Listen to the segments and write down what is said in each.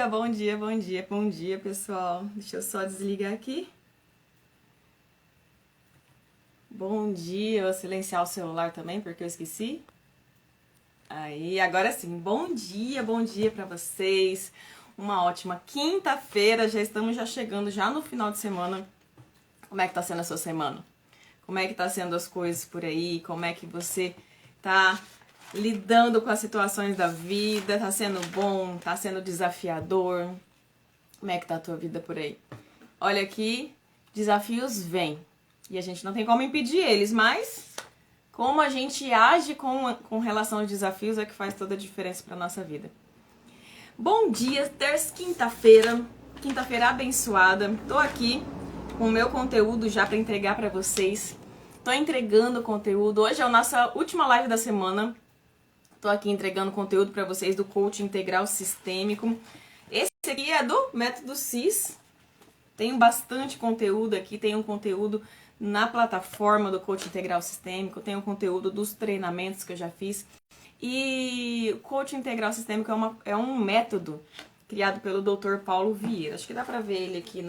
bom dia, bom dia, bom dia, pessoal. Deixa eu só desligar aqui. Bom dia, eu vou silenciar o celular também, porque eu esqueci. Aí, agora sim, bom dia pra vocês. Uma ótima quinta-feira, já estamos chegando já no final de semana. Como é que tá sendo a sua semana? Como é que tá sendo as coisas por aí? Como é que você tá lidando com as situações da vida? Tá sendo bom? Tá sendo desafiador? Como é que tá a tua vida por aí? Olha aqui, desafios vêm. E a gente não tem como impedir eles, mas como a gente age com relação aos desafios é que faz toda a diferença pra nossa vida. Bom dia, quinta-feira abençoada. Tô aqui com o meu conteúdo já para entregar para vocês. Tô entregando conteúdo. Hoje é a nossa última live da semana. Tô aqui entregando conteúdo para vocês do Coaching Integral Sistêmico. Esse aqui é do Método CIS. Tenho bastante conteúdo aqui. Tenho conteúdo na plataforma do Coaching Integral Sistêmico. Tenho conteúdo dos treinamentos que eu já fiz. E o Coaching Integral Sistêmico é um método criado pelo Dr. Paulo Vieira. Acho que dá pra ver ele aqui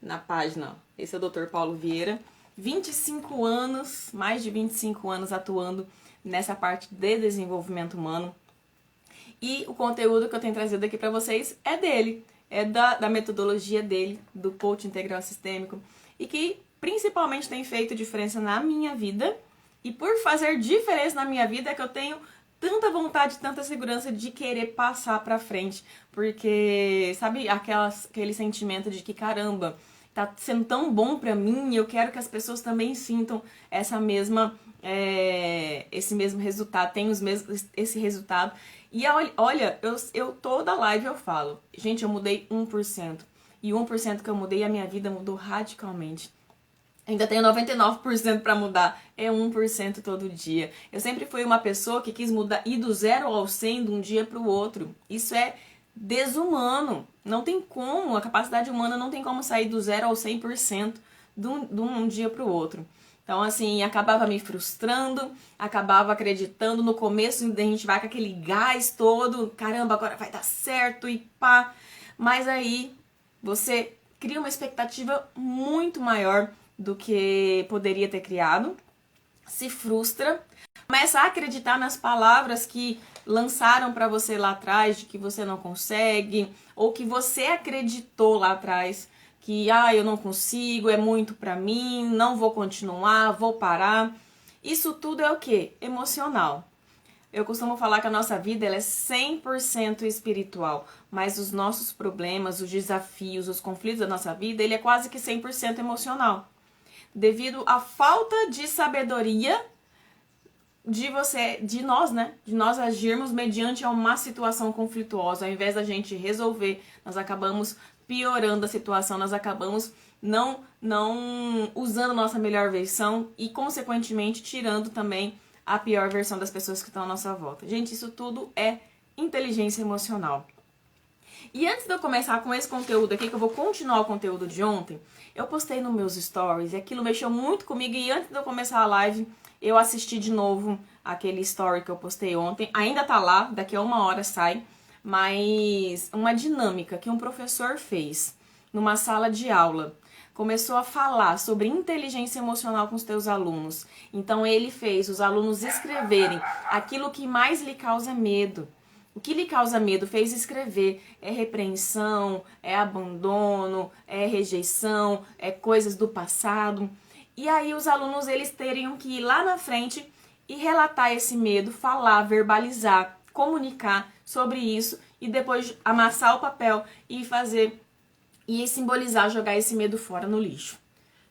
na página. Esse é o Dr. Paulo Vieira. 25 anos, mais de 25 anos atuando nessa parte de desenvolvimento humano. E o conteúdo que eu tenho trazido aqui pra vocês é dele. É da metodologia dele, do Coaching Integral Sistêmico. E que principalmente tem feito diferença na minha vida. E por fazer diferença na minha vida é que eu tenho tanta vontade, tanta segurança de querer passar pra frente. Porque, sabe, aquele sentimento de que, caramba, tá sendo tão bom pra mim e eu quero que as pessoas também sintam esse mesmo resultado, tenham esse resultado. E olha, eu toda live eu falo, gente, eu mudei 1%. E 1% que eu mudei, a minha vida mudou radicalmente. Ainda tenho 99% para mudar, é 1% todo dia. Eu sempre fui uma pessoa que quis mudar, ir do 0 ao 100 de um dia para o outro. Isso é desumano. Não tem como, a capacidade humana não tem como sair do 0 ao 100% de um dia para o outro. Então, assim, acabava me frustrando, acabava acreditando. No começo, a gente vai com aquele gás todo, caramba, agora vai dar certo e pá. Mas aí, você cria uma expectativa muito maior do que poderia ter criado, se frustra, começa a acreditar nas palavras que lançaram para você lá atrás, de que você não consegue, ou que você acreditou lá atrás, que eu não consigo, é muito para mim, não vou continuar, vou parar. Isso tudo é o quê? Emocional. Eu costumo falar que a nossa vida ela é 100% espiritual, mas os nossos problemas, os desafios, os conflitos da nossa vida, ele é quase que 100% emocional. Devido à falta de sabedoria de nós, né? De nós agirmos mediante uma situação conflituosa. Ao invés da gente resolver, nós acabamos piorando a situação, nós acabamos não usando a nossa melhor versão e, consequentemente, tirando também a pior versão das pessoas que estão à nossa volta. Gente, isso tudo é inteligência emocional. E antes de eu começar com esse conteúdo aqui, que eu vou continuar o conteúdo de ontem, eu postei nos meus stories e aquilo mexeu muito comigo. E antes de eu começar a live, eu assisti de novo aquele story que eu postei ontem. Ainda tá lá, daqui a 1 hora sai. Mas uma dinâmica que um professor fez numa sala de aula. Começou a falar sobre inteligência emocional com os teus alunos. Então ele fez os alunos escreverem aquilo que mais lhe causa medo. O que lhe causa medo fez escrever, é repreensão, é abandono, é rejeição, é coisas do passado. E aí os alunos eles teriam que ir lá na frente e relatar esse medo, falar, verbalizar, comunicar sobre isso e depois amassar o papel e fazer e simbolizar, jogar esse medo fora no lixo.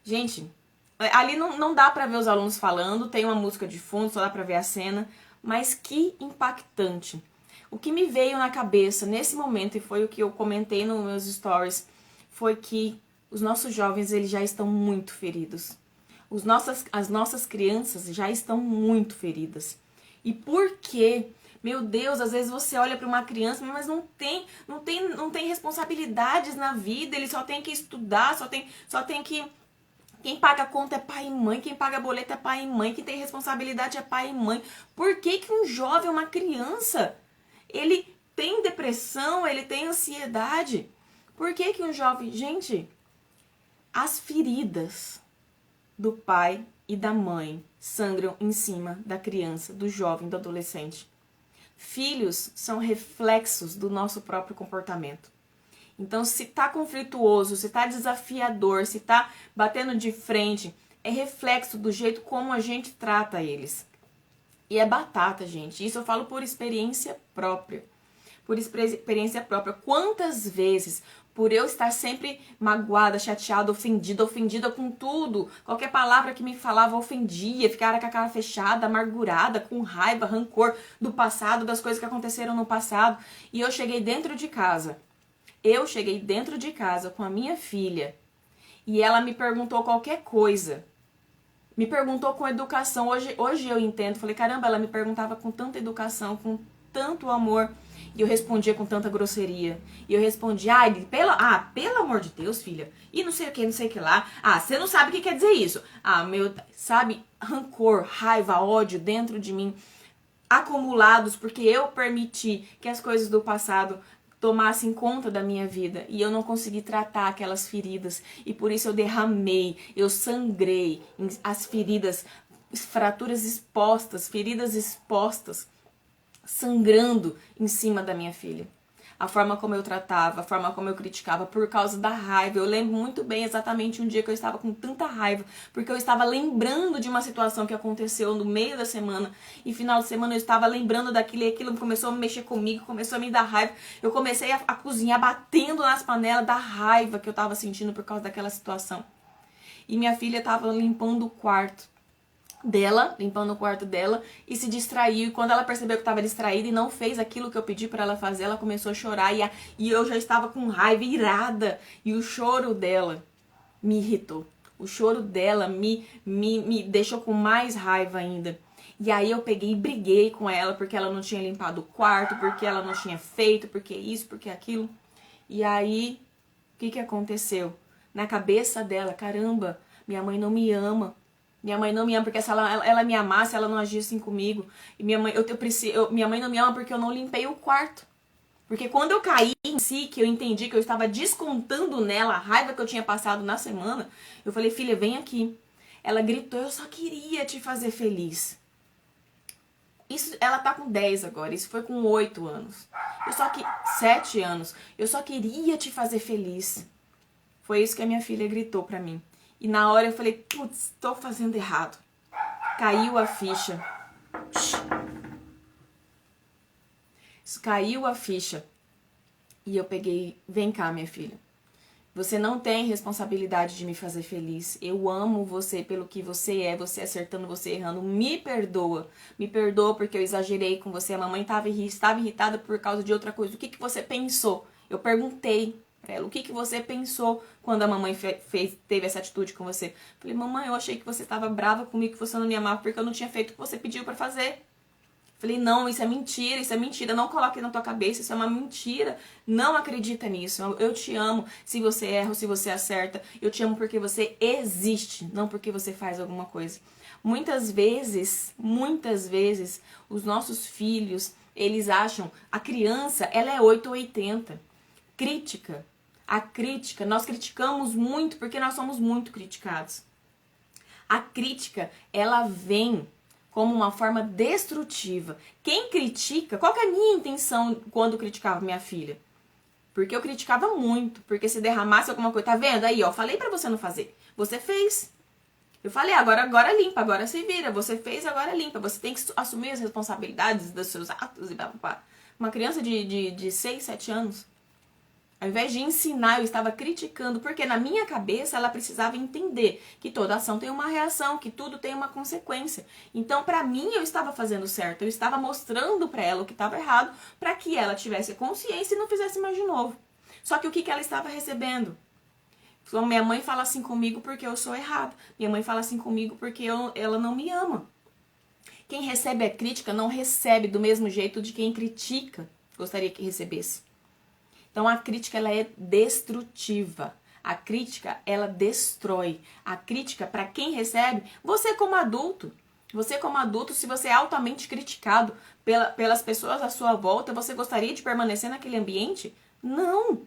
Gente, ali não dá pra ver os alunos falando, tem uma música de fundo, só dá pra ver a cena, mas que impactante. O que me veio na cabeça nesse momento, e foi o que eu comentei nos meus stories, foi que os nossos jovens eles já estão muito feridos. As nossas crianças já estão muito feridas. E por quê? Meu Deus, às vezes você olha para uma criança, mas não tem responsabilidades na vida, ele só tem que estudar, só tem que... Quem paga a conta é pai e mãe, quem paga boleto é pai e mãe, quem tem responsabilidade é pai e mãe. Por que que um jovem, uma criança, ele tem depressão, ele tem ansiedade. Por que que um jovem... Gente, as feridas do pai e da mãe sangram em cima da criança, do jovem, do adolescente. Filhos são reflexos do nosso próprio comportamento. Então, se tá conflituoso, se tá desafiador, se tá batendo de frente, é reflexo do jeito como a gente trata eles. E é batata, gente. Isso eu falo por experiência própria. Por experiência própria. Quantas vezes, por eu estar sempre magoada, chateada, ofendida com tudo, qualquer palavra que me falava ofendia, ficava com a cara fechada, amargurada, com raiva, rancor do passado, das coisas que aconteceram no passado. E eu cheguei dentro de casa. Com a minha filha e ela me perguntou qualquer coisa. Me perguntou com educação. Hoje eu entendo. Falei, caramba, ela me perguntava com tanta educação, com tanto amor. E eu respondia com tanta grosseria. E eu respondia, pelo amor de Deus, filha. E não sei o que lá. Ah, você não sabe o que quer dizer isso. Ah, sabe, rancor, raiva, ódio dentro de mim, acumulados, porque eu permiti que as coisas do passado tomassem conta da minha vida e eu não consegui tratar aquelas feridas e por isso eu derramei, eu sangrei as feridas, feridas expostas, sangrando em cima da minha filha. A forma como eu tratava, a forma como eu criticava por causa da raiva. Eu lembro muito bem exatamente um dia que eu estava com tanta raiva, porque eu estava lembrando de uma situação que aconteceu no meio da semana, e final de semana eu estava lembrando daquilo e aquilo começou a mexer comigo, começou a me dar raiva. Eu comecei a cozinhar batendo nas panelas da raiva que eu estava sentindo por causa daquela situação. E minha filha estava limpando o quarto dela e se distraiu, e quando ela percebeu que estava distraída e não fez aquilo que eu pedi para ela fazer, ela começou a chorar e eu já estava com raiva, irada, e o choro dela me irritou, o choro dela me deixou com mais raiva ainda. E aí eu peguei e briguei com ela porque ela não tinha limpado o quarto, porque ela não tinha feito, porque isso, porque aquilo. E aí, o que aconteceu? Na cabeça dela, caramba, minha mãe não me ama. Minha mãe não me ama porque se ela me amasse, ela não agia assim comigo. E minha mãe não me ama porque eu não limpei o quarto. Porque quando eu caí em si, que eu entendi que eu estava descontando nela a raiva que eu tinha passado na semana, eu falei, filha, vem aqui. Ela gritou, eu só queria te fazer feliz. Isso, ela tá com 10 agora, isso foi com 8 anos. 7 anos. Eu só queria te fazer feliz. Foi isso que a minha filha gritou pra mim. E na hora eu falei, putz, tô fazendo errado. Caiu a ficha. Caiu a ficha. E eu peguei, vem cá, minha filha. Você não tem responsabilidade de me fazer feliz. Eu amo você pelo que você é, você acertando, você errando. Me perdoa. Me perdoa porque eu exagerei com você. A mamãe estava irritada por causa de outra coisa. O que você pensou? Eu perguntei pra ela, o que você pensou quando a mamãe teve essa atitude com você? Falei, mamãe, eu achei que você estava brava comigo, que você não me amava porque eu não tinha feito o que você pediu pra fazer. Falei, não, isso é mentira, não coloque na tua cabeça, isso é uma mentira, não acredita nisso, eu te amo se você erra ou se você acerta, eu te amo porque você existe, não porque você faz alguma coisa. Muitas vezes, os nossos filhos, eles acham, a criança, ela é 8 ou 80, a crítica, nós criticamos muito porque nós somos muito criticados. A crítica, ela vem como uma forma destrutiva. Quem critica, qual que é a minha intenção quando criticava minha filha? Porque eu criticava muito, porque se derramasse alguma coisa, tá vendo? Aí, ó, falei pra você não fazer. Você fez. Eu falei, agora limpa, agora se vira. Você fez, agora limpa. Você tem que assumir as responsabilidades dos seus atos e blá, blá, blá. Uma criança de 6, 7 anos. Ao invés de ensinar, eu estava criticando, porque na minha cabeça ela precisava entender que toda ação tem uma reação, que tudo tem uma consequência. Então, para mim, eu estava fazendo certo, eu estava mostrando para ela o que estava errado, para que ela tivesse consciência e não fizesse mais de novo. Só que o que ela estava recebendo? Então, minha mãe fala assim comigo porque eu sou errado. Minha mãe fala assim comigo porque ela não me ama. Quem recebe a crítica não recebe do mesmo jeito de quem critica gostaria que recebesse. Então a crítica, ela é destrutiva. A crítica, ela destrói. A crítica, para quem recebe, você como adulto, Você como adulto, se você é altamente criticado pelas pessoas à sua volta, você gostaria de permanecer naquele ambiente? Não!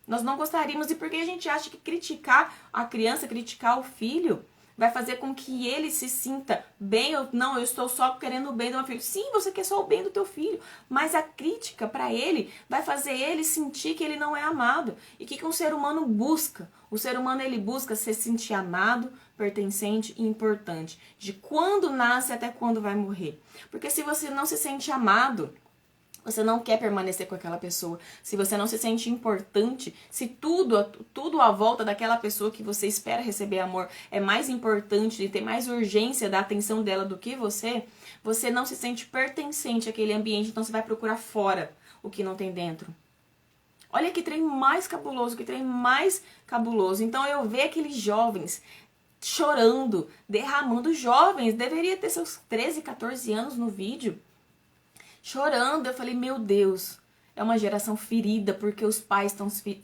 Nós não gostaríamos. E por que a gente acha que criticar a criança, criticar o filho, vai fazer com que ele se sinta bem ou não, eu estou só querendo o bem do meu filho. Sim, você quer só o bem do teu filho, mas a crítica para ele vai fazer ele sentir que ele não é amado. E o que um ser humano busca? O ser humano, ele busca se sentir amado, pertencente e importante. De quando nasce até quando vai morrer. Porque se você não se sente amado, você não quer permanecer com aquela pessoa. Se você não se sente importante, se tudo à volta daquela pessoa que você espera receber amor é mais importante e tem mais urgência da atenção dela do que você não se sente pertencente àquele ambiente, então você vai procurar fora o que não tem dentro. Olha que trem mais cabuloso, que trem mais cabuloso. Então eu vejo aqueles jovens chorando, derramando. Jovens, deveria ter seus 13, 14 anos no vídeo, chorando. Eu falei, meu Deus, é uma geração ferida, porque os pais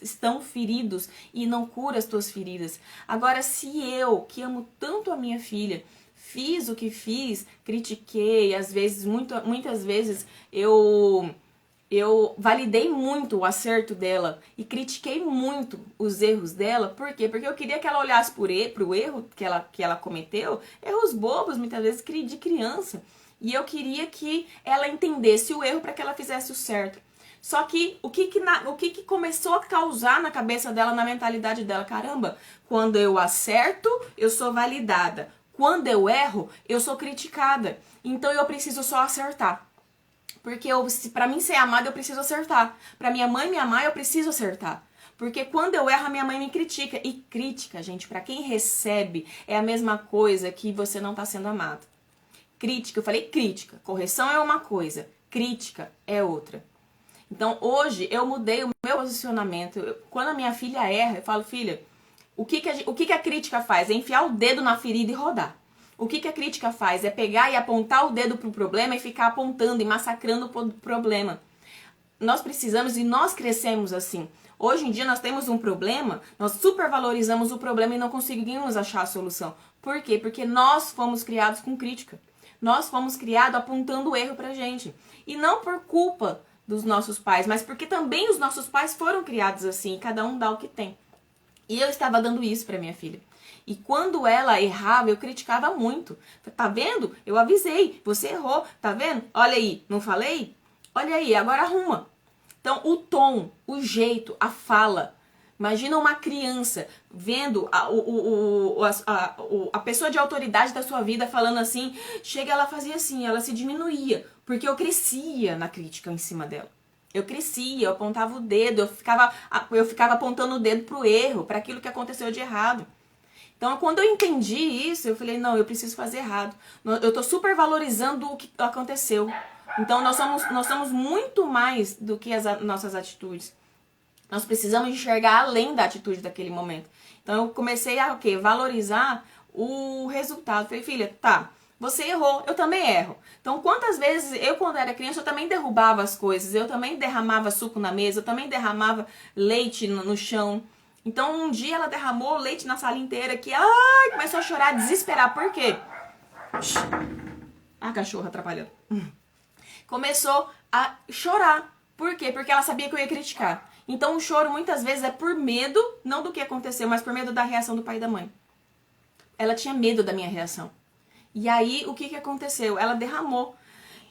estão feridos e não cura as tuas feridas. Agora, se eu, que amo tanto a minha filha, fiz o que fiz, critiquei, às vezes, muitas vezes eu validei muito o acerto dela e critiquei muito os erros dela. Por quê? Porque eu queria que ela olhasse pro erro que ela cometeu, erros bobos, muitas vezes, de criança. E eu queria que ela entendesse o erro para que ela fizesse o certo. Só que o que começou a causar na cabeça dela, na mentalidade dela? Caramba, quando eu acerto, eu sou validada. Quando eu erro, eu sou criticada. Então eu preciso só acertar. Porque para mim ser amada, eu preciso acertar. Para minha mãe me amar, eu preciso acertar. Porque quando eu erro, a minha mãe me critica. E crítica, gente, para quem recebe, é a mesma coisa que você não tá sendo amado. Crítica, eu falei crítica. Correção é uma coisa, crítica é outra. Então, hoje, eu mudei o meu posicionamento. Quando a minha filha erra, eu falo, filha, o que a crítica faz? É enfiar o dedo na ferida e rodar. O que a crítica faz? É pegar e apontar o dedo pro problema e ficar apontando e massacrando o problema. Nós precisamos e nós crescemos assim. Hoje em dia nós temos um problema, nós supervalorizamos o problema e não conseguimos achar a solução. Por quê? Porque nós fomos criados com crítica. Nós fomos criados apontando o erro pra gente. E não por culpa dos nossos pais, mas porque também os nossos pais foram criados assim, cada um dá o que tem. E eu estava dando isso pra minha filha. E quando ela errava, eu criticava muito. Tá vendo? Eu avisei, você errou, tá vendo? Olha aí, não falei? Olha aí, agora arruma. Então, o tom, o jeito, a fala. Imagina uma criança vendo a pessoa de autoridade da sua vida falando assim, chega, ela fazia assim, ela se diminuía, porque eu crescia na crítica em cima dela. Eu crescia, eu apontava o dedo, eu ficava apontando o dedo pro erro, para aquilo que aconteceu de errado. Então, quando eu entendi isso, eu falei, não, eu preciso fazer errado. Eu tô super valorizando o que aconteceu. Então, nós somos muito mais do que as nossas atitudes. Nós precisamos enxergar além da atitude daquele momento. Então, eu comecei a valorizar o resultado. Falei, filha, tá, você errou, eu também erro. Então, quantas vezes eu, quando era criança, eu também derrubava as coisas. Eu também derramava suco na mesa, eu também derramava leite no chão. Então, um dia ela derramou leite na sala inteira que, começou a chorar, desesperar. Por quê? A cachorra atrapalhando. Começou a chorar. Por quê? Porque ela sabia que eu ia criticar. Então, o choro muitas vezes é por medo, não do que aconteceu, mas por medo da reação do pai e da mãe. Ela tinha medo da minha reação. E aí, o que aconteceu? Ela derramou.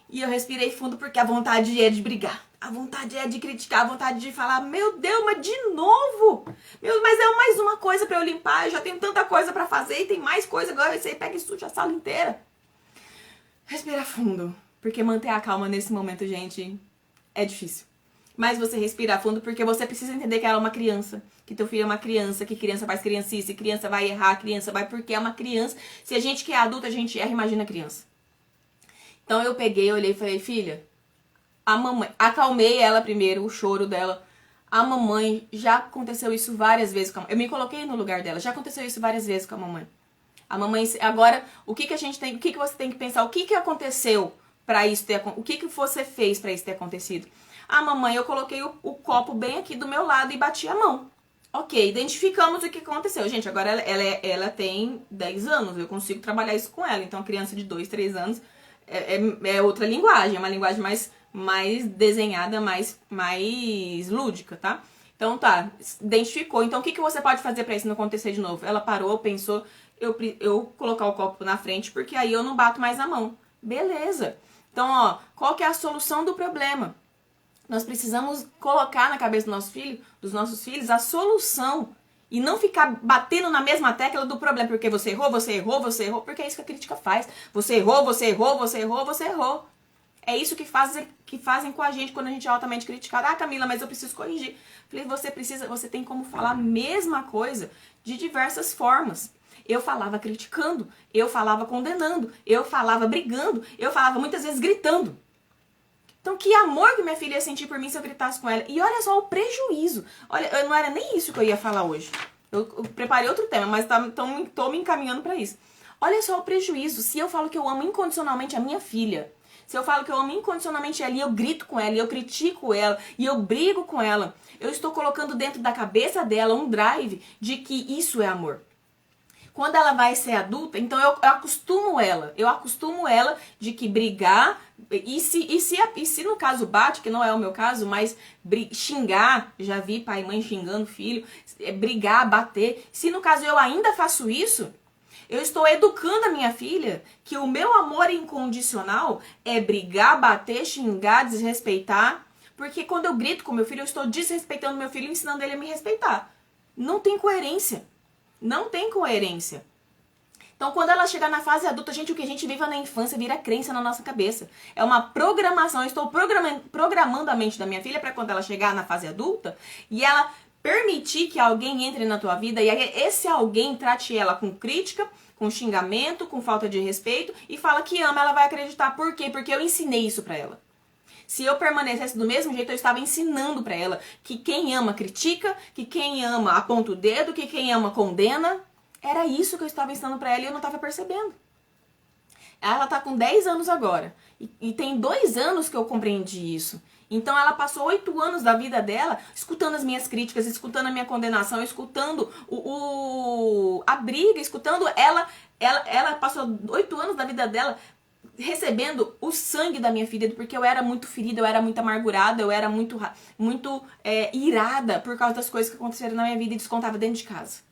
E eu respirei fundo porque a vontade é de brigar. A vontade é de criticar, a vontade de falar, meu Deus, mas de novo? Mas é mais uma coisa pra eu limpar, eu já tenho tanta coisa pra fazer e tem mais coisa, agora você pega e suja a sala inteira. Respira fundo, porque manter a calma nesse momento, gente, é difícil. Mas você respira fundo porque você precisa entender que ela é uma criança, que teu filho é uma criança, que criança faz criancice, criança vai errar, criança vai porque é uma criança. Se a gente que é adulto, a gente erra, imagina a criança. Então eu peguei, olhei e falei, filha, a mamãe, acalmei ela primeiro, o choro dela. A mamãe, já aconteceu isso várias vezes com a mamãe. Eu me coloquei no lugar dela, já aconteceu isso várias vezes com a mamãe. A mamãe, agora, o que você tem que pensar? O que aconteceu pra isso ter acontecido? O que você fez pra isso ter acontecido? Ah, mamãe, eu coloquei o copo bem aqui do meu lado e bati a mão. Ok, identificamos o que aconteceu. Gente, agora ela tem 10 anos, eu consigo trabalhar isso com ela. Então, a criança de 2, 3 anos é outra linguagem, é uma linguagem mais desenhada, mais lúdica, tá? Então, tá, identificou. Então, o que você pode fazer pra isso não acontecer de novo? Ela parou, pensou, eu colocar o copo na frente, porque aí eu não bato mais a mão. Beleza. Então, ó, qual que é a solução do problema? Nós precisamos colocar na cabeça dos nossos filhos, a solução. E não ficar batendo na mesma tecla do problema. Porque você errou, você errou, você errou. Porque é isso que a crítica faz. Você errou, você errou, você errou, você errou. É isso que fazem com a gente quando a gente é altamente criticado. Ah, Camila, mas eu preciso corrigir. Falei, você tem como falar a mesma coisa de diversas formas. Eu falava criticando, eu falava condenando, eu falava brigando, eu falava muitas vezes gritando. Então, que amor que minha filha ia sentir por mim se eu gritasse com ela. E olha só o prejuízo. Olha, não era nem isso que eu ia falar hoje. Eu preparei outro tema, mas tô me encaminhando pra isso. Olha só o prejuízo. Se eu falo que eu amo incondicionalmente a minha filha, se eu falo que eu amo incondicionalmente ela e eu grito com ela, e eu critico ela, e eu brigo com ela, eu estou colocando dentro da cabeça dela um drive de que isso é amor. Quando ela vai ser adulta, então eu acostumo ela de que brigar, e se no caso bate, que não é o meu caso, mas xingar, já vi pai e mãe xingando filho, brigar, bater, se no caso eu ainda faço isso, eu estou educando a minha filha que o meu amor incondicional é brigar, bater, xingar, desrespeitar, porque quando eu grito com meu filho, eu estou desrespeitando meu filho e ensinando ele a me respeitar. Não tem coerência. Não tem coerência. Então, quando ela chegar na fase adulta, gente, o que a gente vive na infância vira crença na nossa cabeça. É uma programação. Eu estou programando a mente da minha filha para quando ela chegar na fase adulta e ela permitir que alguém entre na tua vida e aí esse alguém trate ela com crítica, com xingamento, com falta de respeito e fala que ama, ela vai acreditar. Por quê? Porque eu ensinei isso para ela. Se eu permanecesse do mesmo jeito, eu estava ensinando para ela que quem ama critica, que quem ama aponta o dedo, que quem ama condena. Era isso que eu estava ensinando para ela e eu não estava percebendo. Ela tá com 10 anos agora. E tem 2 anos que eu compreendi isso. Então ela passou 8 anos da vida dela escutando as minhas críticas, escutando a minha condenação, escutando a briga, escutando ela passou 8 anos da vida dela recebendo o sangue da minha filha, porque eu era muito ferida, eu era muito amargurada, eu era muito irada por causa das coisas que aconteceram na minha vida e descontava dentro de casa.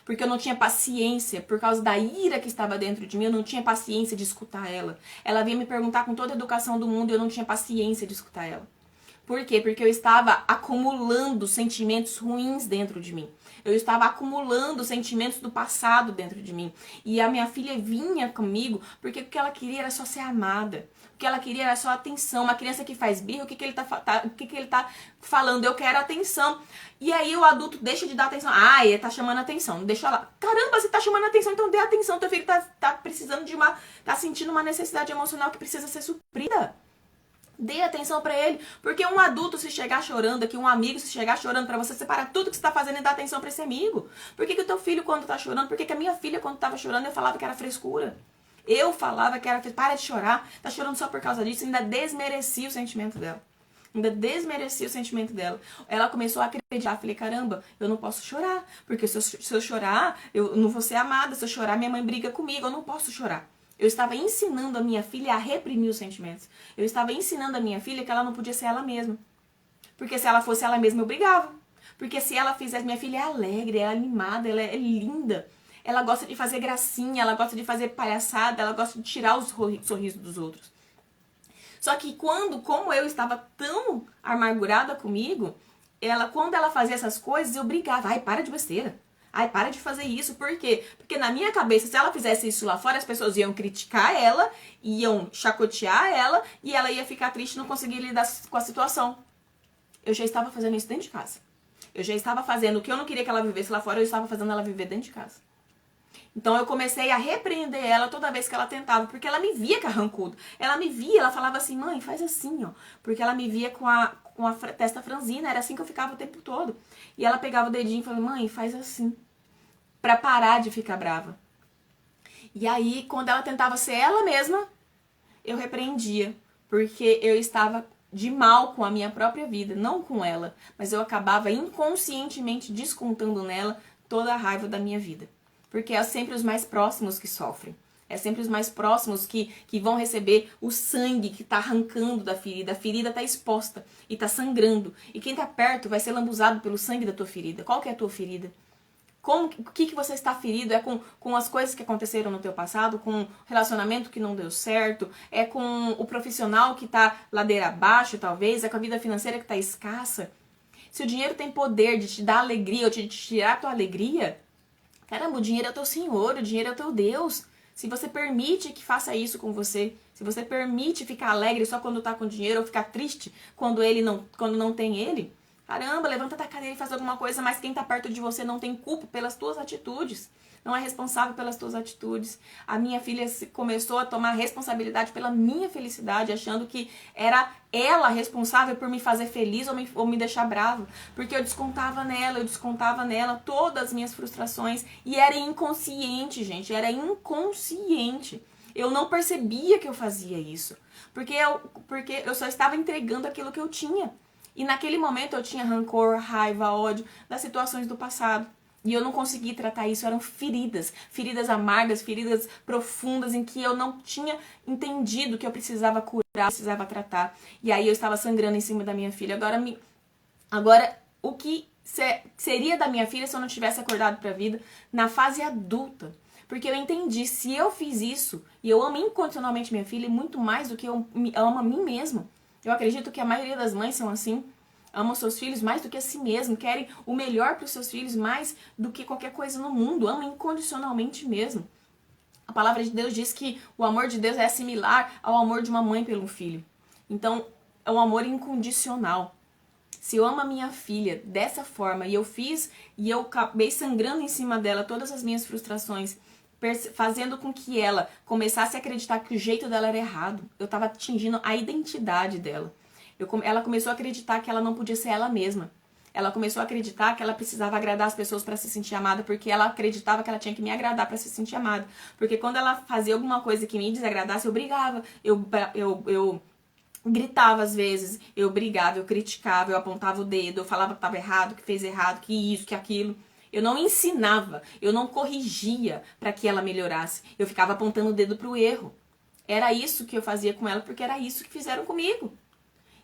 Porque eu não tinha paciência, por causa da ira que estava dentro de mim, eu não tinha paciência de escutar ela. Ela vinha me perguntar com toda a educação do mundo e eu não tinha paciência de escutar ela. Por quê? Porque eu estava acumulando sentimentos ruins dentro de mim. Eu estava acumulando sentimentos do passado dentro de mim. E a minha filha vinha comigo porque o que ela queria era só ser amada. O que ela queria era só atenção. Uma criança que faz birra, o que ele tá falando? Eu quero atenção. E aí o adulto deixa de dar atenção. Ah, ele tá chamando atenção. Deixa lá. Caramba, você tá chamando atenção, então dê atenção. Teu filho tá precisando tá sentindo uma necessidade emocional que precisa ser suprida. Dê atenção pra ele, porque um adulto se chegar chorando aqui, um amigo se chegar chorando pra você, separar tudo que você tá fazendo e dar atenção pra esse amigo. Por que o teu filho quando tá chorando, por que a minha filha quando tava chorando eu falava que era frescura? Eu falava que era para de chorar, tá chorando só por causa disso, ainda desmerecia o sentimento dela. Ainda desmerecia o sentimento dela. Ela começou a acreditar, falei, caramba, eu não posso chorar, porque se eu chorar, eu não vou ser amada, se eu chorar minha mãe briga comigo, eu não posso chorar. Eu estava ensinando a minha filha a reprimir os sentimentos. Eu estava ensinando a minha filha que ela não podia ser ela mesma. Porque se ela fosse ela mesma, eu brigava. Porque se ela fizesse... Minha filha é alegre, é animada, ela é linda. Ela gosta de fazer gracinha, ela gosta de fazer palhaçada, ela gosta de tirar os sorrisos dos outros. Só que como eu estava tão amargurada comigo, quando ela fazia essas coisas, eu brigava. Ai, para de besteira. Ai, para de fazer isso. Por quê? Porque na minha cabeça, se ela fizesse isso lá fora, as pessoas iam criticar ela, iam chacotear ela, e ela ia ficar triste e não conseguir lidar com a situação. Eu já estava fazendo isso dentro de casa. Eu já estava fazendo o que eu não queria que ela vivesse lá fora, eu estava fazendo ela viver dentro de casa. Então eu comecei a repreender ela toda vez que ela tentava, porque ela me via carrancudo. Ela me via, ela falava assim, mãe, faz assim, ó. Porque ela me via com a testa franzina, era assim que eu ficava o tempo todo. E ela pegava o dedinho e falava, mãe, faz assim. Pra parar de ficar brava. E aí, quando ela tentava ser ela mesma, eu repreendia. Porque eu estava de mal com a minha própria vida, não com ela, mas eu acabava inconscientemente descontando nela toda a raiva da minha vida. Porque é sempre os mais próximos que sofrem. É sempre os mais próximos que vão receber o sangue que está arrancando da ferida. A ferida está exposta e está sangrando. E quem está perto vai ser lambuzado pelo sangue da tua ferida. Qual que é a tua ferida? O que você está ferido? É com as coisas que aconteceram no teu passado? Com o relacionamento que não deu certo? É com o profissional que está ladeira abaixo, talvez? É com a vida financeira que está escassa? Se o dinheiro tem poder de te dar alegria ou de te tirar a tua alegria, caramba, o dinheiro é o teu Senhor, o dinheiro é o teu Deus. Se você permite que faça isso com você, se você permite ficar alegre só quando tá com dinheiro ou ficar triste quando não tem ele, caramba, levanta da cadeira e faz alguma coisa, mas quem tá perto de você não tem culpa pelas tuas atitudes. Não é responsável pelas tuas atitudes. A minha filha começou a tomar responsabilidade pela minha felicidade, achando que era ela responsável por me fazer feliz ou me deixar bravo. Porque eu descontava nela todas as minhas frustrações. E era inconsciente, gente, era inconsciente. Eu não percebia que eu fazia isso. Porque eu só estava entregando aquilo que eu tinha. E naquele momento eu tinha rancor, raiva, ódio das situações do passado. E eu não consegui tratar isso, eram feridas amargas, feridas profundas em que eu não tinha entendido que eu precisava curar, precisava tratar. E aí eu estava sangrando em cima da minha filha. Agora o que seria da minha filha se eu não tivesse acordado para a vida na fase adulta? Porque eu entendi, se eu fiz isso, e eu amo incondicionalmente minha filha, muito mais do que eu amo a mim mesma. Eu acredito que a maioria das mães são assim. Amam seus filhos mais do que a si mesmo, querem o melhor para os seus filhos mais do que qualquer coisa no mundo, amam incondicionalmente mesmo. A palavra de Deus diz que o amor de Deus é similar ao amor de uma mãe pelo filho. Então, é um amor incondicional. Se eu amo a minha filha dessa forma e eu acabei sangrando em cima dela todas as minhas frustrações, fazendo com que ela começasse a acreditar que o jeito dela era errado, eu estava atingindo a identidade dela. Ela começou a acreditar que ela não podia ser ela mesma. Ela começou a acreditar que ela precisava agradar as pessoas para se sentir amada, porque ela acreditava que ela tinha que me agradar para se sentir amada. Porque quando ela fazia alguma coisa que me desagradasse, eu brigava. Eu gritava às vezes, eu brigava, eu criticava, eu apontava o dedo, eu falava que estava errado, que fez errado, que isso, que aquilo. Eu não ensinava, eu não corrigia para que ela melhorasse. Eu ficava apontando o dedo pro erro. Era isso que eu fazia com ela, porque era isso que fizeram comigo.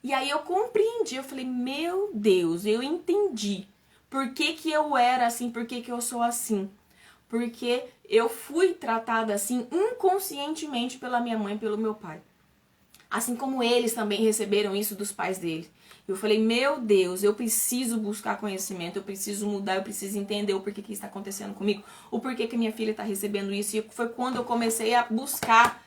E aí eu compreendi, eu falei, meu Deus, eu entendi. Por que eu era assim, por que eu sou assim? Porque eu fui tratada assim inconscientemente pela minha mãe e pelo meu pai. Assim como eles também receberam isso dos pais deles. Eu falei, meu Deus, eu preciso buscar conhecimento, eu preciso mudar, eu preciso entender o porquê que está acontecendo comigo, o porquê que minha filha está recebendo isso. E foi quando eu comecei a buscar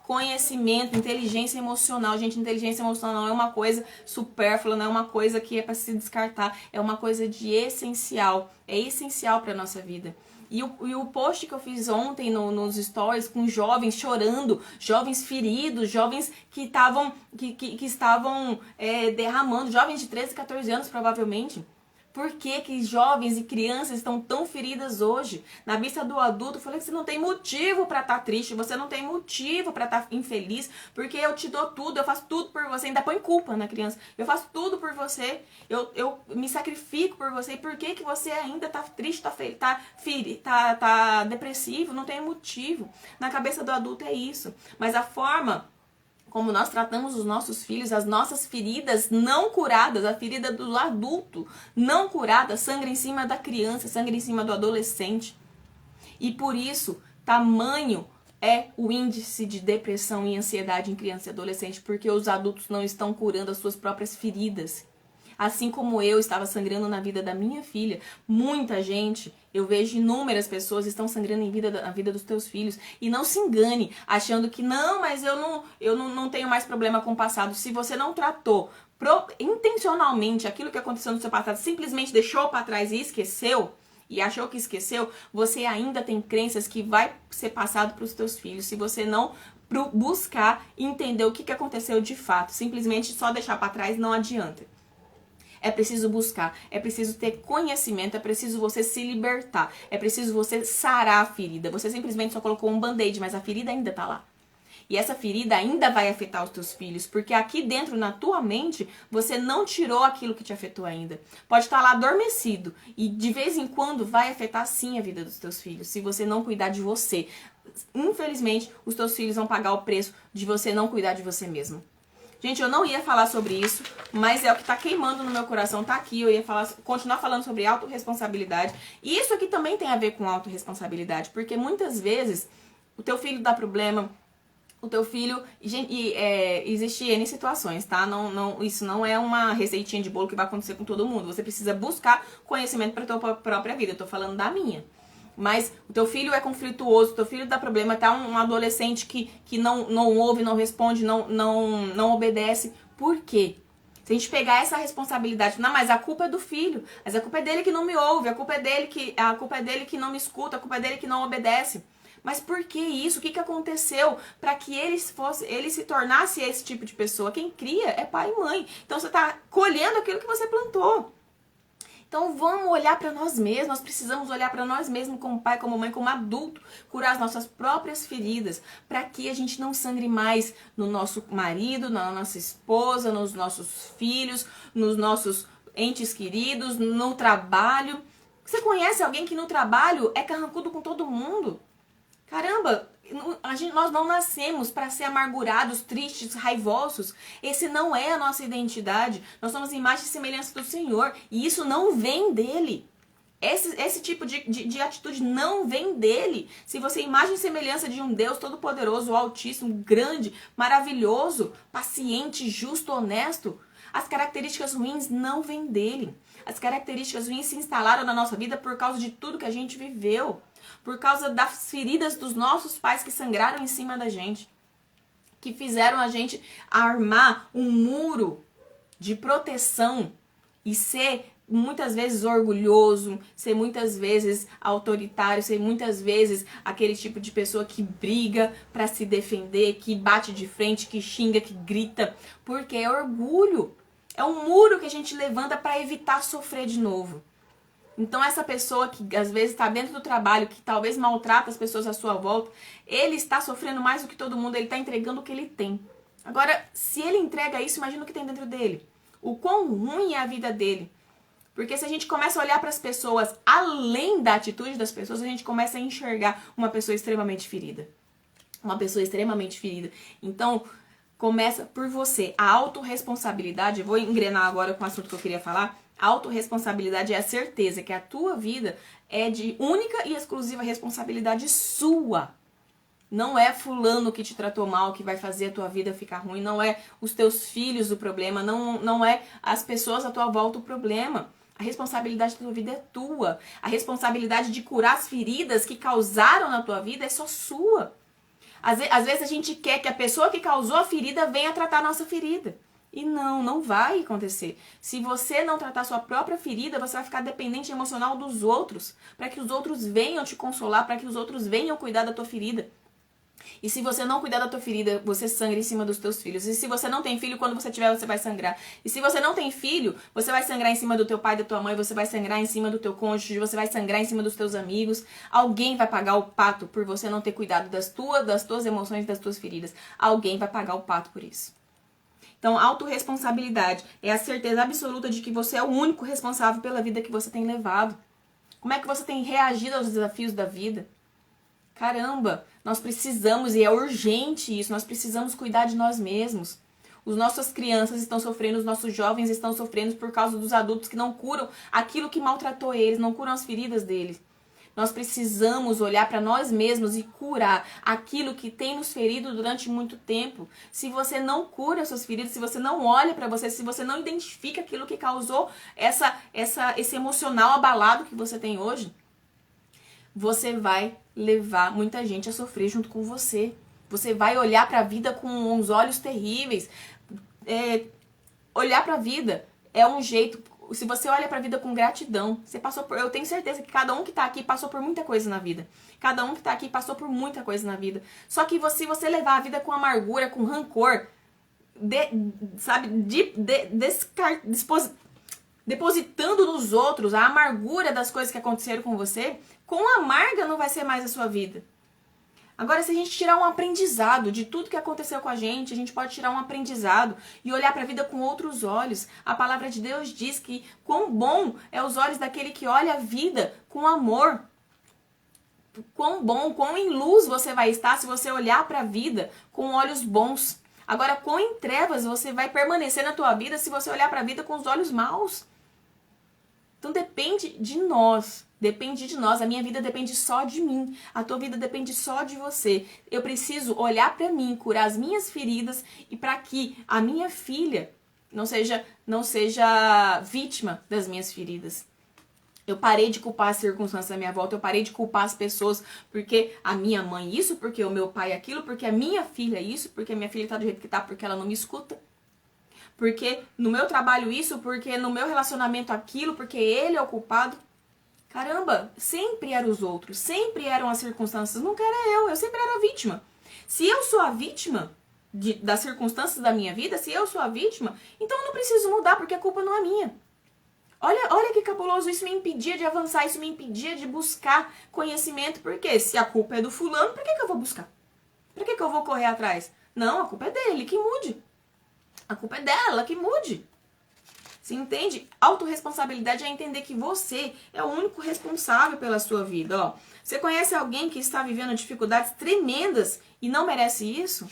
conhecimento, inteligência emocional. Gente, inteligência emocional não é uma coisa supérflua, não é uma coisa que é para se descartar, é uma coisa de essencial, é essencial para nossa vida. E o post que eu fiz ontem nos stories com jovens chorando, jovens feridos, jovens que estavam derramando, jovens de 13, 14 anos provavelmente. Por que jovens e crianças estão tão feridas hoje? Na vista do adulto, eu falei que você não tem motivo para estar triste, você não tem motivo para estar infeliz, porque eu te dou tudo, eu faço tudo por você, ainda põe culpa na criança. Eu faço tudo por você, eu me sacrifico por você, e por que você ainda tá triste, tá depressivo? Não tem motivo. Na cabeça do adulto é isso. Mas a forma como nós tratamos os nossos filhos, as nossas feridas não curadas, a ferida do adulto não curada, sangra em cima da criança, sangra em cima do adolescente. E por isso, tamanho é o índice de depressão e ansiedade em criança e adolescente, porque os adultos não estão curando as suas próprias feridas. Assim como eu estava sangrando na vida da minha filha, muita gente, eu vejo inúmeras pessoas estão sangrando na vida dos teus filhos. E não se engane, achando que não, mas eu não tenho mais problema com o passado. Se você não tratou intencionalmente aquilo que aconteceu no seu passado, simplesmente deixou para trás e esqueceu, e achou que esqueceu, você ainda tem crenças que vai ser passado para os teus filhos. Se você não buscar entender o que aconteceu de fato, simplesmente só deixar para trás não adianta. É preciso buscar, é preciso ter conhecimento, é preciso você se libertar, é preciso você sarar a ferida. Você simplesmente só colocou um band-aid, mas a ferida ainda tá lá. E essa ferida ainda vai afetar os teus filhos, porque aqui dentro, na tua mente, você não tirou aquilo que te afetou ainda. Pode estar lá adormecido e de vez em quando vai afetar sim a vida dos teus filhos, se você não cuidar de você. Infelizmente, os teus filhos vão pagar o preço de você não cuidar de você mesmo. Gente, eu não ia falar sobre isso, mas é o que tá queimando no meu coração, tá aqui. Eu ia continuar falando sobre autorresponsabilidade. E isso aqui também tem a ver com autorresponsabilidade, porque muitas vezes o teu filho dá problema, o teu filho... existe N situações, tá? Isso não é uma receitinha de bolo que vai acontecer com todo mundo. Você precisa buscar conhecimento para tua própria vida. Eu tô falando da minha. Mas o teu filho é conflituoso, o teu filho dá problema, tá um adolescente que não ouve, não responde, não obedece. Por quê? Se a gente pegar essa responsabilidade, não, mas a culpa é do filho, mas a culpa é dele que não me ouve, a culpa é dele que não me escuta, a culpa é dele que não obedece. Mas por que isso? O que aconteceu para que ele se tornasse esse tipo de pessoa? Quem cria é pai e mãe. Então você está colhendo aquilo que você plantou. Então vamos olhar para nós mesmos, nós precisamos olhar para nós mesmos como pai, como mãe, como adulto, curar as nossas próprias feridas, para que a gente não sangre mais no nosso marido, na nossa esposa, nos nossos filhos, nos nossos entes queridos, no trabalho. Você conhece alguém que no trabalho é carrancudo com todo mundo? Caramba, nós não nascemos para ser amargurados, tristes, raivosos. Esse não é a nossa identidade. Nós somos imagem e semelhança do Senhor. E isso não vem dele. Esse tipo de atitude não vem dele. Se você é imagem e semelhança de um Deus todo-poderoso, altíssimo, grande, maravilhoso, paciente, justo, honesto, as características ruins não vêm dele. As características ruins se instalaram na nossa vida por causa de tudo que a gente viveu. Por causa das feridas dos nossos pais que sangraram em cima da gente. Que fizeram a gente armar um muro de proteção e ser muitas vezes orgulhoso, ser muitas vezes autoritário, ser muitas vezes aquele tipo de pessoa que briga para se defender, que bate de frente, que xinga, que grita, porque é orgulho. É um muro que a gente levanta para evitar sofrer de novo. Então essa pessoa que às vezes está dentro do trabalho, que talvez maltrata as pessoas à sua volta, ele está sofrendo mais do que todo mundo, ele está entregando o que ele tem. Agora, se ele entrega isso, imagina o que tem dentro dele. O quão ruim é a vida dele. Porque se a gente começa a olhar para as pessoas além da atitude das pessoas, a gente começa a enxergar uma pessoa extremamente ferida. Uma pessoa extremamente ferida. Então, começa por você. A autorresponsabilidade, eu vou engrenar agora com o assunto que eu queria falar. A autorresponsabilidade é a certeza que a tua vida é de única e exclusiva responsabilidade sua. Não é fulano que te tratou mal que vai fazer a tua vida ficar ruim. Não é os teus filhos o problema. Não é as pessoas à tua volta o problema. A responsabilidade da tua vida é tua. A responsabilidade de curar as feridas que causaram na tua vida é só sua. Às vezes a gente quer que a pessoa que causou a ferida venha tratar a nossa ferida. E não vai acontecer. Se você não tratar a sua própria ferida, você vai ficar dependente emocional dos outros. Para que os outros venham te consolar, para que os outros venham cuidar da tua ferida. E se você não cuidar da tua ferida, você sangra em cima dos teus filhos. E se você não tem filho, quando você tiver, você vai sangrar. E se você não tem filho, você vai sangrar em cima do teu pai, da tua mãe, você vai sangrar em cima do teu cônjuge, você vai sangrar em cima dos teus amigos. Alguém vai pagar o pato por você não ter cuidado das tuas emoções, das tuas feridas. Alguém vai pagar o pato por isso. Então, autorresponsabilidade é a certeza absoluta de que você é o único responsável pela vida que você tem levado. Como é que você tem reagido aos desafios da vida? Caramba, nós precisamos, e é urgente isso, nós precisamos cuidar de nós mesmos. As nossas crianças estão sofrendo, os nossos jovens estão sofrendo por causa dos adultos que não curam aquilo que maltratou eles, não curam as feridas deles. Nós precisamos olhar para nós mesmos e curar aquilo que tem nos ferido durante muito tempo. Se você não cura as suas feridas, se você não olha para você, se você não identifica aquilo que causou esse emocional abalado que você tem hoje, você vai levar muita gente a sofrer junto com você. Você vai olhar para a vida com uns olhos terríveis. Olhar para a vida é um jeito... Se você olha pra vida com gratidão, eu tenho certeza que cada um que tá aqui passou por muita coisa na vida. Cada um que tá aqui passou por muita coisa na vida. Só que se você levar a vida com amargura, com rancor, depositando nos outros a amargura das coisas que aconteceram com você, com amarga não vai ser mais a sua vida. Agora, se a gente tirar um aprendizado de tudo que aconteceu com a gente pode tirar um aprendizado e olhar para a vida com outros olhos. A palavra de Deus diz que quão bom é os olhos daquele que olha a vida com amor. Quão bom, quão em luz você vai estar se você olhar para a vida com olhos bons. Agora, quão em trevas você vai permanecer na tua vida se você olhar para a vida com os olhos maus. Então depende de nós. Depende de nós, a minha vida depende só de mim, a tua vida depende só de você. Eu preciso olhar para mim, curar as minhas feridas e para que a minha filha não seja vítima das minhas feridas. Eu parei de culpar as circunstâncias da minha volta, eu parei de culpar as pessoas porque a minha mãe isso, porque o meu pai aquilo, porque a minha filha isso, porque a minha filha tá do jeito que tá, porque ela não me escuta. Porque no meu trabalho isso, porque no meu relacionamento aquilo, porque ele é o culpado. Caramba, sempre eram os outros, sempre eram as circunstâncias, nunca era eu sempre era a vítima. Se eu sou a vítima das circunstâncias da minha vida, se eu sou a vítima, então eu não preciso mudar, porque a culpa não é minha. Olha que cabuloso, isso me impedia de avançar, isso me impedia de buscar conhecimento, porque se a culpa é do fulano, por que eu vou buscar? Por que eu vou correr atrás? Não, a culpa é dele, que mude. A culpa é dela, que mude. Você entende? Autorresponsabilidade é entender que você é o único responsável pela sua vida. Ó, você conhece alguém que está vivendo dificuldades tremendas e não merece isso?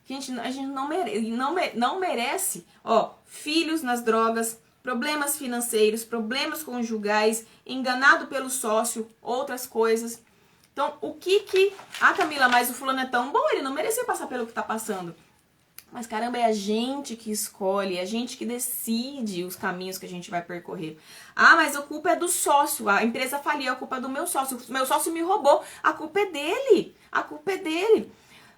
A gente não merece. Ó, filhos nas drogas, problemas financeiros, problemas conjugais, enganado pelo sócio, outras coisas. Então, Camila, mas o fulano é tão bom, ele não merecia passar pelo que está passando. Mas caramba, é a gente que escolhe, é a gente que decide os caminhos que a gente vai percorrer. Ah, mas a culpa é do sócio, a empresa faliu, a culpa é do meu sócio me roubou, a culpa é dele, a culpa é dele.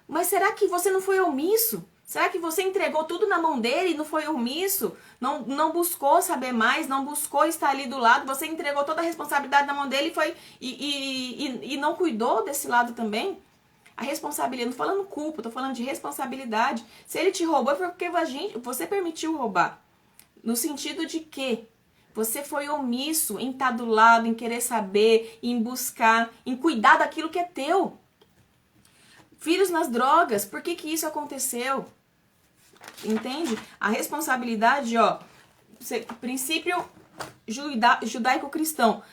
Mas será que você não foi omisso? Será que você entregou tudo na mão dele e não foi omisso? Não buscou saber mais, não buscou estar ali do lado, você entregou toda a responsabilidade na mão dele e não cuidou desse lado também? A responsabilidade, não tô falando culpa, tô falando de responsabilidade. Se ele te roubou, foi porque você permitiu roubar. No sentido de que você foi omisso em estar do lado, em querer saber, em buscar, em cuidar daquilo que é teu. Filhos nas drogas, por que isso aconteceu? Entende? A responsabilidade, ó, princípio judaico-cristão.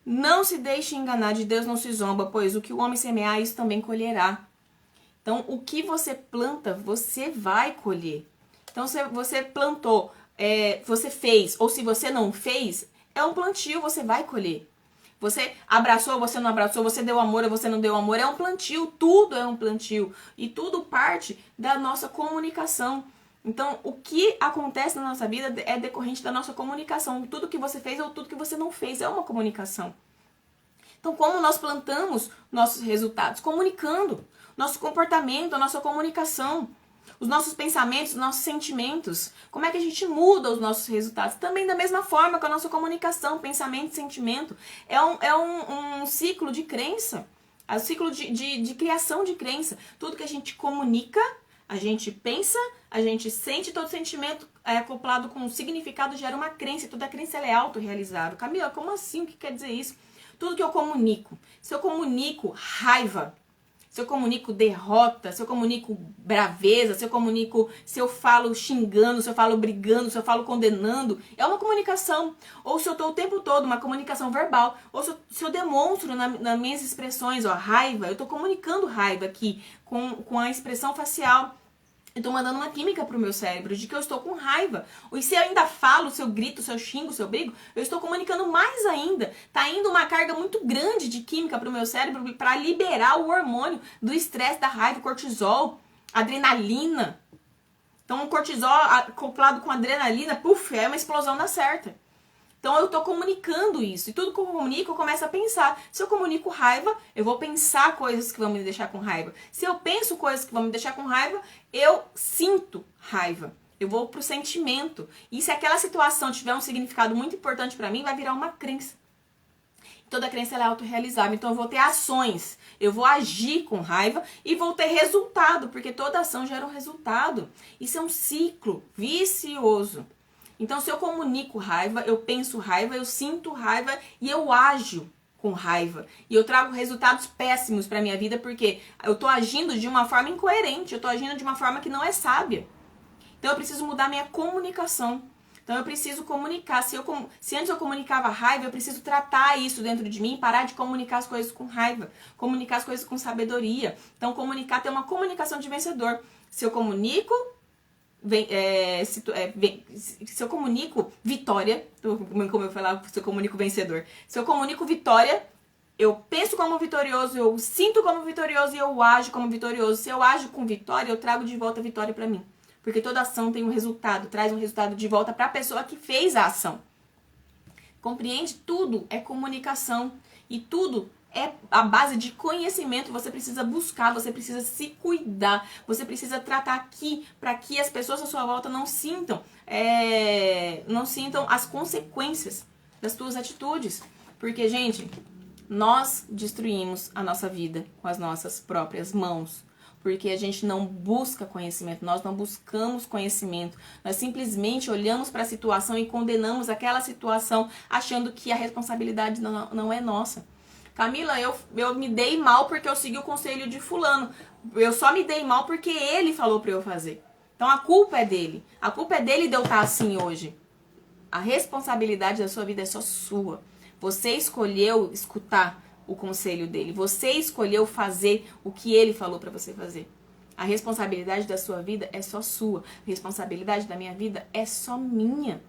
Não se deixe enganar, de Deus não se zomba, pois o que o homem semear, isso também colherá. Então, o que você planta, você vai colher. Então, se você plantou, você fez, ou se você não fez, é um plantio, você vai colher. Você abraçou, você não abraçou, você deu amor ou você não deu amor, é um plantio, tudo é um plantio. E tudo parte da nossa comunicação. Então, o que acontece na nossa vida é decorrente da nossa comunicação. Tudo que você fez ou tudo que você não fez é uma comunicação. Então, como nós plantamos nossos resultados? Comunicando. Nosso comportamento, a nossa comunicação. Os nossos pensamentos, os nossos sentimentos. Como é que a gente muda os nossos resultados? Também da mesma forma com a nossa comunicação, pensamento e sentimento. É um ciclo de crença. É um ciclo de criação de crença. Tudo que a gente comunica, a gente pensa, a gente sente, todo sentimento acoplado com um significado gera uma crença. E toda crença ela é autorrealizável. Camila, como assim? O que quer dizer isso? Tudo que eu comunico. Se eu comunico raiva, se eu comunico derrota, se eu comunico braveza, se eu falo xingando, se eu falo brigando, se eu falo condenando, é uma comunicação. Ou se eu estou o tempo todo, uma comunicação verbal. Ou se eu demonstro nas minhas expressões, ó, raiva, eu estou comunicando raiva aqui com a expressão facial. Eu estou mandando uma química pro meu cérebro de que eu estou com raiva. E se eu ainda falo, se eu grito, se eu xingo, se eu brigo, eu estou comunicando mais ainda. Tá indo uma carga muito grande de química pro meu cérebro para liberar o hormônio do estresse, da raiva, cortisol, adrenalina. Então o cortisol acoplado com adrenalina, puf, é uma explosão na certa. Então eu estou comunicando isso. E tudo que eu comunico, eu começo a pensar. Se eu comunico raiva, eu vou pensar coisas que vão me deixar com raiva. Se eu penso coisas que vão me deixar com raiva, eu sinto raiva. Eu vou pro sentimento. E se aquela situação tiver um significado muito importante para mim, vai virar uma crença. Toda crença ela é autorrealizável. Então eu vou ter ações. Eu vou agir com raiva e vou ter resultado. Porque toda ação gera um resultado. Isso é um ciclo vicioso. Então, se eu comunico raiva, eu penso raiva, eu sinto raiva e eu ajo com raiva. E eu trago resultados péssimos pra minha vida porque eu tô agindo de uma forma incoerente, eu tô agindo de uma forma que não é sábia. Então eu preciso mudar minha comunicação. Então eu preciso comunicar. Se antes eu comunicava raiva, eu preciso tratar isso dentro de mim, parar de comunicar as coisas com raiva, comunicar as coisas com sabedoria. Então comunicar, ter uma comunicação de vencedor. Se eu comunico, se eu comunico vitória, como eu falava, se eu comunico vencedor. Se eu comunico vitória, eu penso como vitorioso, eu sinto como vitorioso e eu ajo como vitorioso. Se eu ajo com vitória, eu trago de volta a vitória pra mim. Porque toda ação tem um resultado, traz um resultado de volta para a pessoa que fez a ação. Compreende? Tudo é comunicação. E tudo é a base de conhecimento. Você precisa buscar, você precisa se cuidar. Você precisa tratar aqui para que as pessoas à sua volta não sintam as consequências das suas atitudes. Porque, gente, nós destruímos a nossa vida com as nossas próprias mãos. Porque a gente não busca conhecimento, nós não buscamos conhecimento. Nós simplesmente olhamos para a situação e condenamos aquela situação achando que a responsabilidade não é nossa. Camila, eu me dei mal porque eu segui o conselho de fulano. Eu só me dei mal porque ele falou para eu fazer. Então a culpa é dele. A culpa é dele de eu estar assim hoje. A responsabilidade da sua vida é só sua. Você escolheu escutar o conselho dele. Você escolheu fazer o que ele falou pra você fazer. A responsabilidade da sua vida é só sua. A responsabilidade da minha vida é só minha.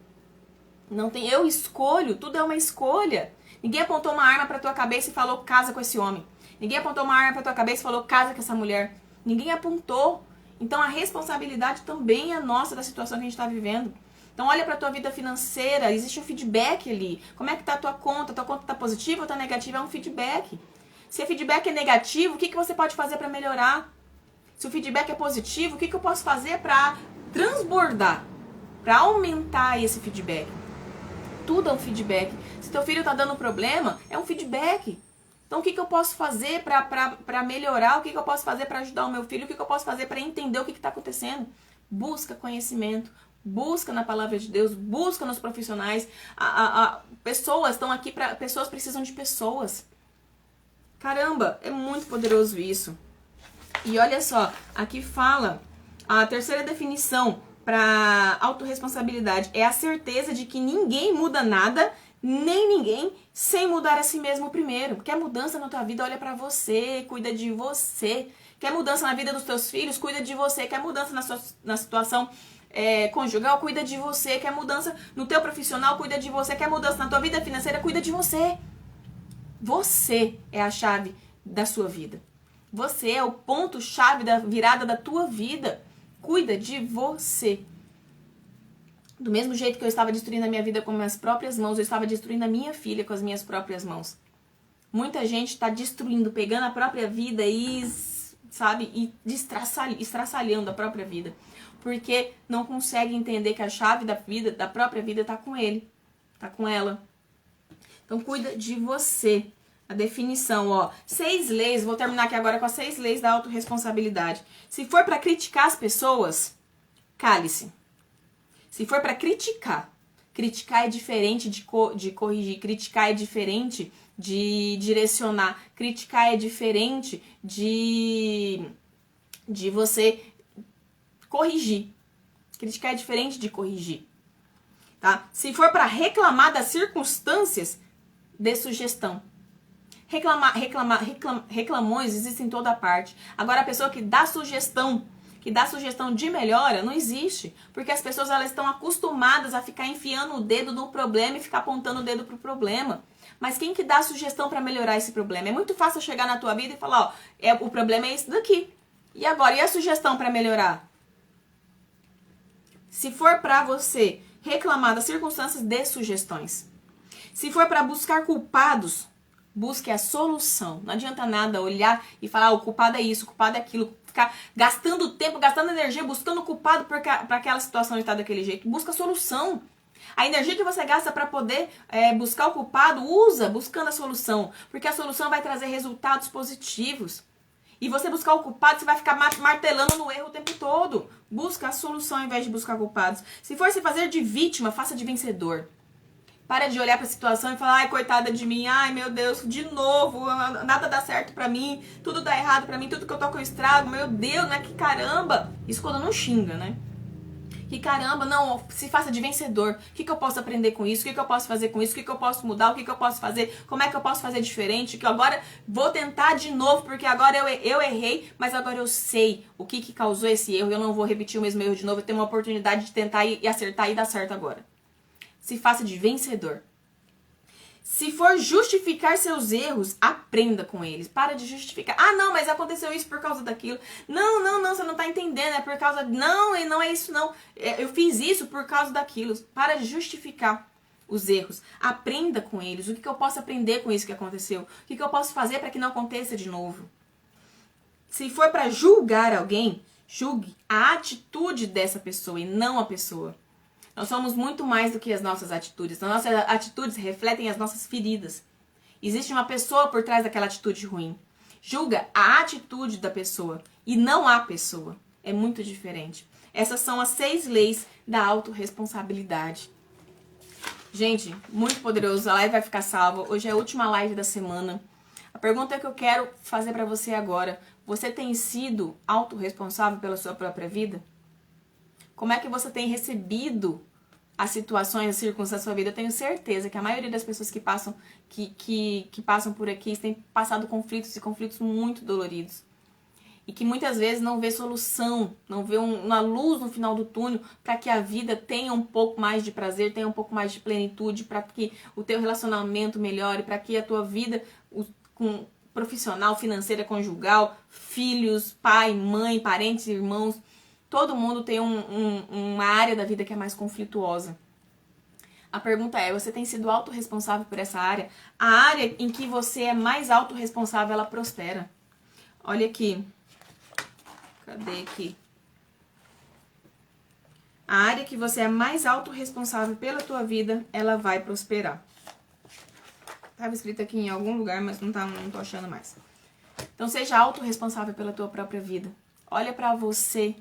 Não tem, eu escolho, tudo é uma escolha. Ninguém apontou uma arma pra tua cabeça e falou casa com esse homem. Ninguém apontou uma arma pra tua cabeça e falou casa com essa mulher. Ninguém apontou. Então a responsabilidade também é nossa da situação que a gente tá vivendo. Então olha pra tua vida financeira, existe um feedback ali. Como é que tá a tua conta? Tua conta tá positiva ou tá negativa? É um feedback. Se o feedback é negativo, o que você pode fazer pra melhorar? Se o feedback é positivo, o que eu posso fazer pra transbordar? Pra aumentar esse feedback? Tudo é um feedback. Se teu filho tá dando problema, é um feedback. Então o que eu posso fazer pra melhorar? O que eu posso fazer pra ajudar o meu filho? O que eu posso fazer pra entender o que tá acontecendo? Busca conhecimento. Busca na palavra de Deus, busca nos profissionais. Pessoas estão aqui para. Pessoas precisam de pessoas. Caramba, é muito poderoso isso. E olha só, aqui fala a terceira definição para autorresponsabilidade é a certeza de que ninguém muda nada, nem ninguém, sem mudar a si mesmo primeiro. Quer mudança na tua vida, olha para você, cuida de você. Quer mudança na vida dos teus filhos, cuida de você. Quer mudança na situação conjugal, cuida de você. Quer mudança no teu profissional, cuida de você. Quer mudança na tua vida financeira, cuida de você. Você é a chave da sua vida. Você é o ponto-chave da virada da tua vida. Cuida de você. Do mesmo jeito que eu estava destruindo a minha vida com minhas próprias mãos, eu estava destruindo a minha filha com as minhas próprias mãos. Muita gente está destruindo, pegando a própria vida e estraçalhando a própria vida. Porque não consegue entender que a chave da vida, da própria vida, está com ele, está com ela. Então cuida de você. A definição, ó, 6 leis, vou terminar aqui agora com as 6 leis da autorresponsabilidade. Se for para criticar as pessoas, cale-se. Se for para criticar é diferente de corrigir, criticar é diferente de direcionar, criticar é diferente de você corrigir. Criticar é diferente de corrigir, tá? Se for para reclamar das circunstâncias, dê sugestão. Reclamões existem em toda parte. Agora a pessoa que dá sugestão de melhora, não existe. Porque as pessoas elas estão acostumadas a ficar enfiando o dedo no problema e ficar apontando o dedo pro problema. Mas quem que dá a sugestão para melhorar esse problema? É muito fácil chegar na tua vida e falar, ó, o problema é esse daqui. E agora, e a sugestão para melhorar? Se for para você reclamar das circunstâncias, dê sugestões. Se for para buscar culpados, busque a solução. Não adianta nada olhar e falar, o culpado é isso, o culpado é aquilo. Ficar gastando tempo, gastando energia, buscando o culpado para aquela situação estar daquele jeito. Busca a solução. A energia que você gasta para poder buscar o culpado, usa buscando a solução. Porque a solução vai trazer resultados positivos. E você buscar o culpado, você vai ficar martelando no erro o tempo todo. Busca a solução ao invés de buscar culpados. Se for se fazer de vítima, faça de vencedor. Para de olhar para a situação e falar, ai, coitada de mim, ai, meu Deus, de novo, nada dá certo pra mim, tudo dá errado pra mim, tudo que eu toco eu estrago, meu Deus, né, que caramba. Isso quando não xinga, né? Que caramba, não, se faça de vencedor. O que eu posso aprender com isso? O que eu posso fazer com isso? O que eu posso mudar? O que eu posso fazer? Como é que eu posso fazer diferente? Que agora vou tentar de novo, porque agora eu errei, mas agora eu sei o que causou esse erro. Eu não vou repetir o mesmo erro de novo. Eu tenho uma oportunidade de tentar e acertar e dar certo agora. Se faça de vencedor. Se for justificar seus erros, aprenda com eles. Para de justificar. Ah, não, mas aconteceu isso por causa daquilo. Não, você não tá entendendo. É por causa... Não, não é isso, não. Eu fiz isso por causa daquilo. Para de justificar os erros. Aprenda com eles. O que eu posso aprender com isso que aconteceu? O que eu posso fazer para que não aconteça de novo? Se for para julgar alguém, julgue a atitude dessa pessoa e não a pessoa. Nós somos muito mais do que as nossas atitudes. As nossas atitudes refletem as nossas feridas. Existe uma pessoa por trás daquela atitude ruim. Julga a atitude da pessoa e não a pessoa. É muito diferente. Essas são as 6 leis da autorresponsabilidade. Gente, muito poderoso. A live vai ficar salva. Hoje é a última live da semana. A pergunta que eu quero fazer para você agora. Você tem sido autorresponsável pela sua própria vida? Como é que você tem recebido as situações, as circunstâncias da sua vida? Eu tenho certeza que a maioria das pessoas que passam, que passam por aqui têm passado conflitos e conflitos muito doloridos. E que muitas vezes não vê solução, não vê uma luz no final do túnel para que a vida tenha um pouco mais de prazer, tenha um pouco mais de plenitude, para que o teu relacionamento melhore, para que a tua vida com profissional, financeira, conjugal, filhos, pai, mãe, parentes, irmãos... Todo mundo tem uma área da vida que é mais conflituosa. A pergunta é, você tem sido autorresponsável por essa área? A área em que você é mais autorresponsável, ela prospera. Olha aqui. Cadê aqui? A área que você é mais autorresponsável pela tua vida, ela vai prosperar. Estava escrito aqui em algum lugar, mas não tô achando mais. Então, seja autorresponsável pela tua própria vida. Olha pra você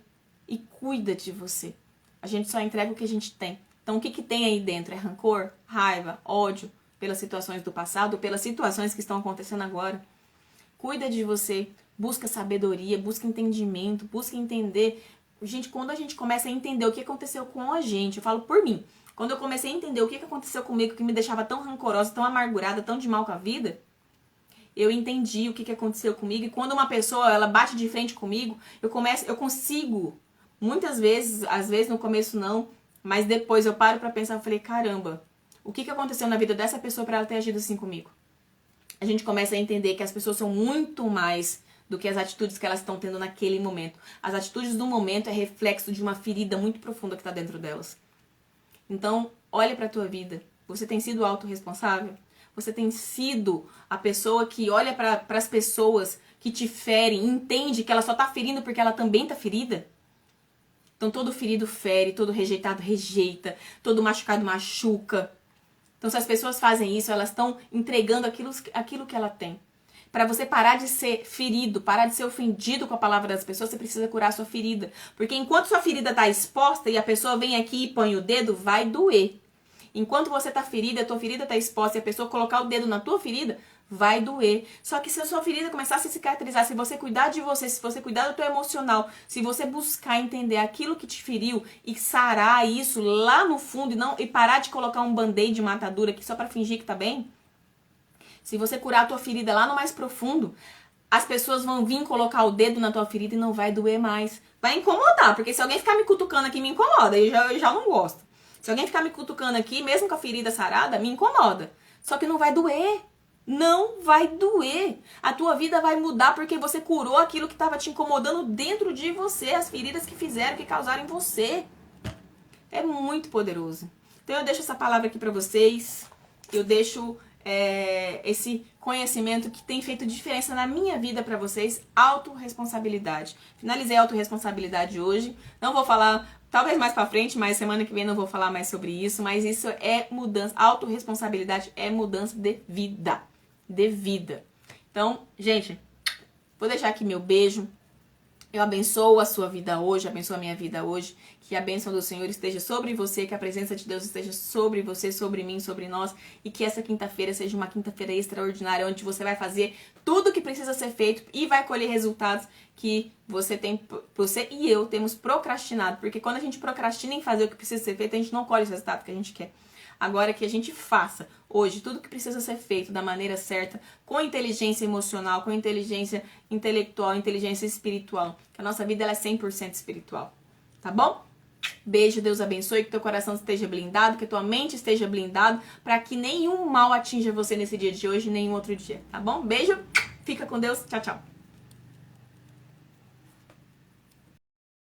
e cuida de você. A gente só entrega o que a gente tem. Então, o que tem aí dentro? É rancor, raiva, ódio pelas situações do passado, pelas situações que estão acontecendo agora. Cuida de você, busca sabedoria, busca entendimento, busca entender. Gente, quando a gente começa a entender o que aconteceu com a gente, eu falo por mim, quando eu comecei a entender o que aconteceu comigo, que me deixava tão rancorosa, tão amargurada, tão de mal com a vida, eu entendi o que aconteceu comigo. E quando uma pessoa, ela bate de frente comigo, eu consigo... Muitas vezes, às vezes no começo não, mas depois eu paro pra pensar e falei, caramba, o que aconteceu na vida dessa pessoa pra ela ter agido assim comigo? A gente começa a entender que as pessoas são muito mais do que as atitudes que elas estão tendo naquele momento. As atitudes do momento é reflexo de uma ferida muito profunda que tá dentro delas. Então, olha pra tua vida. Você tem sido autorresponsável? Você tem sido a pessoa que olha para as pessoas que te ferem, entende que ela só tá ferindo porque ela também tá ferida? Então, todo ferido fere, todo rejeitado rejeita, todo machucado machuca. Então, se as pessoas fazem isso, elas estão entregando aquilo que ela tem. Para você parar de ser ferido, parar de ser ofendido com a palavra das pessoas, você precisa curar a sua ferida. Porque enquanto sua ferida está exposta e a pessoa vem aqui e põe o dedo, vai doer. Enquanto você está ferida, a tua ferida está exposta e a pessoa colocar o dedo na tua ferida, vai doer. Só que se a sua ferida começar a se cicatrizar, se você cuidar de você, se você cuidar do teu emocional, se você buscar entender aquilo que te feriu e sarar isso lá no fundo e parar de colocar um band-aid de matadura aqui só para fingir que tá bem, se você curar a tua ferida lá no mais profundo, as pessoas vão vir colocar o dedo na tua ferida e não vai doer mais. Vai incomodar, porque se alguém ficar me cutucando aqui, me incomoda. Eu já não gosto. Se alguém ficar me cutucando aqui, mesmo com a ferida sarada, me incomoda. Só que não vai doer. Não vai doer. A tua vida vai mudar porque você curou aquilo que estava te incomodando dentro de você. As feridas que fizeram, que causaram em você. É muito poderoso. Então eu deixo essa palavra aqui pra vocês. Eu deixo esse conhecimento que tem feito diferença na minha vida pra vocês. Autorresponsabilidade. Finalizei a autorresponsabilidade hoje. Não vou falar... Talvez mais pra frente, mas semana que vem não vou falar mais sobre isso. Mas isso é mudança. Autorresponsabilidade é mudança de vida. De vida. Então, gente, vou deixar aqui meu beijo. Eu abençoo a sua vida hoje, abençoo a minha vida hoje, que a bênção do Senhor esteja sobre você, que a presença de Deus esteja sobre você, sobre mim, sobre nós, e que essa quinta-feira seja uma quinta-feira extraordinária, onde você vai fazer tudo o que precisa ser feito e vai colher resultados que você e eu temos procrastinado, porque quando a gente procrastina em fazer o que precisa ser feito, a gente não colhe os resultados que a gente quer. Agora que a gente faça hoje tudo que precisa ser feito da maneira certa, com inteligência emocional, com inteligência intelectual, inteligência espiritual. Que a nossa vida ela é 100% espiritual. Tá bom? Beijo, Deus abençoe, que teu coração esteja blindado, que tua mente esteja blindado, para que nenhum mal atinja você nesse dia de hoje e nenhum outro dia. Tá bom? Beijo, fica com Deus, tchau, tchau.